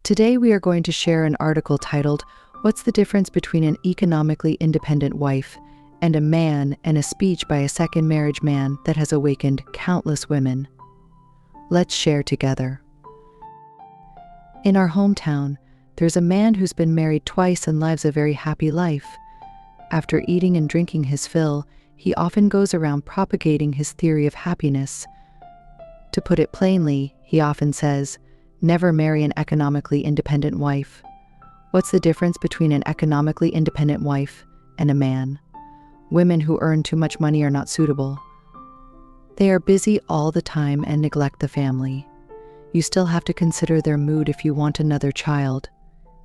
Today we are going to share an article titled, "What's the Difference Between an Economically Independent Wife and a Man?" and a speech by a second marriage man that has awakened countless women. Let's share together. In our hometown, there's a man who's been married twice and lives a very happy life. After eating and drinking his fill, he often goes around propagating his theory of happiness. To put it plainly, he often says, "Never marry an economically independent wife." What's the difference between an economically independent wife and a man? Women who earn too much money are not suitable. They are busy all the time and neglect the family. You still have to consider their mood if you want another child.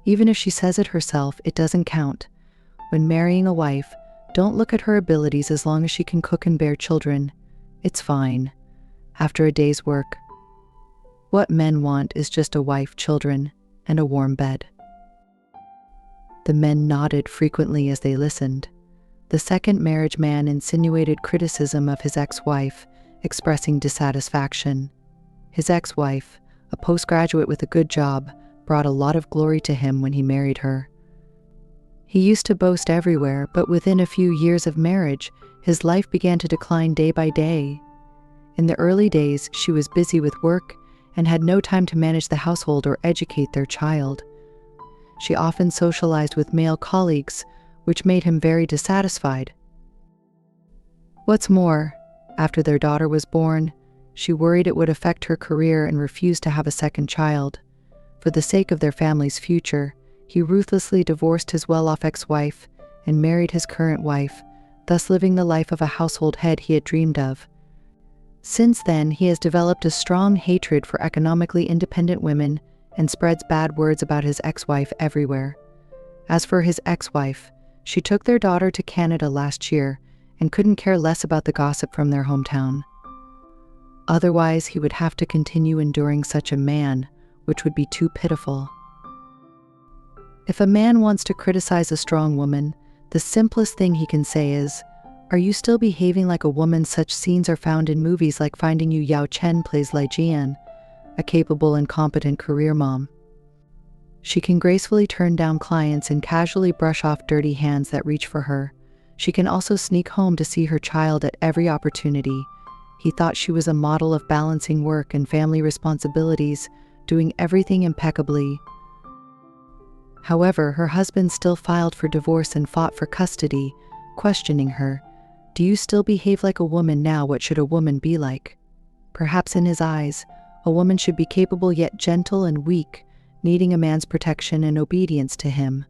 Even if she says it herself, it doesn't count. When marrying a wife, don't look at her abilities as long as she can cook and bear children. It's fine. After a day's work, what men want is just a wife, children, and a warm bed. The men nodded frequently as they listened. The second marriage man insinuated criticism of his ex-wife, expressing dissatisfaction. His ex-wife, a postgraduate with a good job, brought a lot of glory to him when he married her. He used to boast everywhere, but within a few years of marriage, his life began to decline day by day. In the early days, she was busy with work and had no time to manage the household or educate their child. She often socialized with male colleagues, which made him very dissatisfied. What's more, after their daughter was born, she worried it would affect her career and refused to have a second child. For the sake of their family's future, he ruthlessly divorced his well-off ex-wife and married his current wife, thus living the life of a household head he had dreamed of. Since then, he has developed a strong hatred for economically independent women and spreads bad words about his ex-wife everywhere. As for his ex-wife, she took their daughter to Canada last year and couldn't care less about the gossip from their hometown. Otherwise, he would have to continue enduring such a man, which would be too pitiful. If a man wants to criticize a strong woman, the simplest thing he can say is, "Are you still behaving like a woman?" Such scenes are found in movies like Finding You. Yao Chen plays Lai Jian, a capable and competent career mom. She can gracefully turn down clients and casually brush off dirty hands that reach for her. She can also sneak home to see her child at every opportunity. He thought she was a model of balancing work and family responsibilities, doing everything impeccably. However, her husband still filed for divorce and fought for custody, questioning her. "Do you still behave like a woman now? What should a woman be like?" Perhaps in his eyes, a woman should be capable yet gentle and weak, needing a man's protection and obedience to him.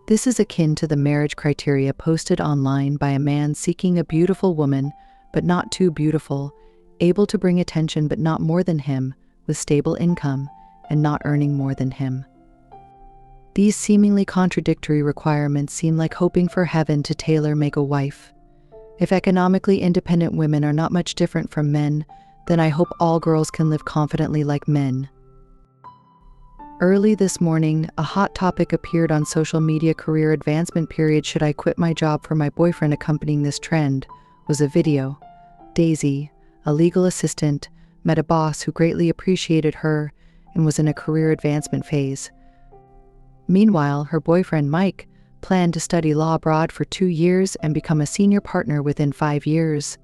This is akin to the marriage criteria posted online by a man seeking a beautiful woman, but not too beautiful, able to bring attention but not more than him, with stable income, and not earning more than him. These seemingly contradictory requirements seem like hoping for heaven to tailor-make a wife. If economically independent women are not much different from men, then I hope all girls can live confidently like men. Early this morning, a hot topic appeared on social media: career advancement period. Should I quit my job for my boyfriend? Accompanying this trend was a video. Daisy, a legal assistant, met a boss who greatly appreciated her and was in a career advancement phase. Meanwhile, her boyfriend Mike planned to study law abroad for 2 years and become a senior partner within 5 years.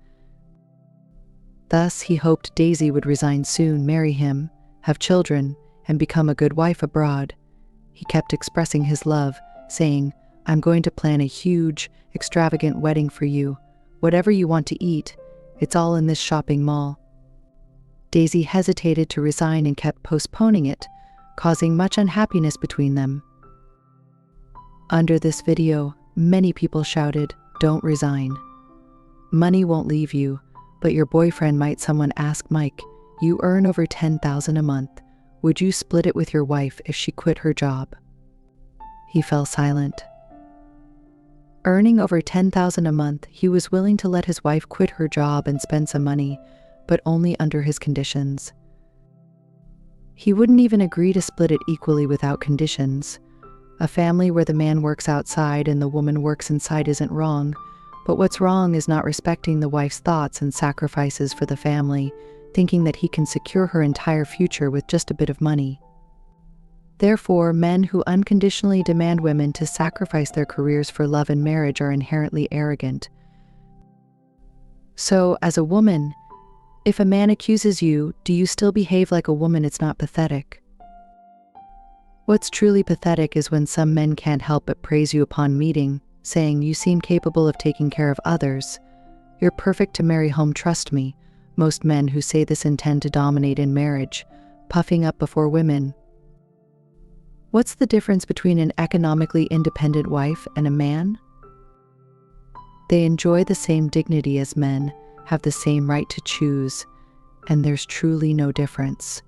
Thus, he hoped Daisy would resign soon, marry him, have children, and become a good wife abroad. He kept expressing his love, saying, "I'm going to plan a huge, extravagant wedding for you. Whatever you want to eat, it's all in this shopping mall." Daisy hesitated to resign and kept postponing it, causing much unhappiness between them. Under this video, many people shouted, "Don't resign. Money won't leave you, but your boyfriend might." Someone asked Mike, "You earn over $10,000 a month. Would you split it with your wife if she quit her job?" He fell silent. Earning over $10,000 a month, he was willing to let his wife quit her job and spend some money, but only under his conditions. He wouldn't even agree to split it equally without conditions. A family where the man works outside and the woman works inside isn't wrong, but what's wrong is not respecting the wife's thoughts and sacrifices for the family, thinking that he can secure her entire future with just a bit of money. Therefore, men who unconditionally demand women to sacrifice their careers for love and marriage are inherently arrogant. So, as a woman, if a man accuses you, do you still behave like a woman? It's not pathetic. What's truly pathetic is when some men can't help but praise you upon meeting, saying, "You seem capable of taking care of others. You're perfect to marry home, trust me." Most men who say this intend to dominate in marriage, puffing up before women. What's the difference between an economically independent wife and a man? They enjoy the same dignity as men, have the same right to choose, and there's truly no difference.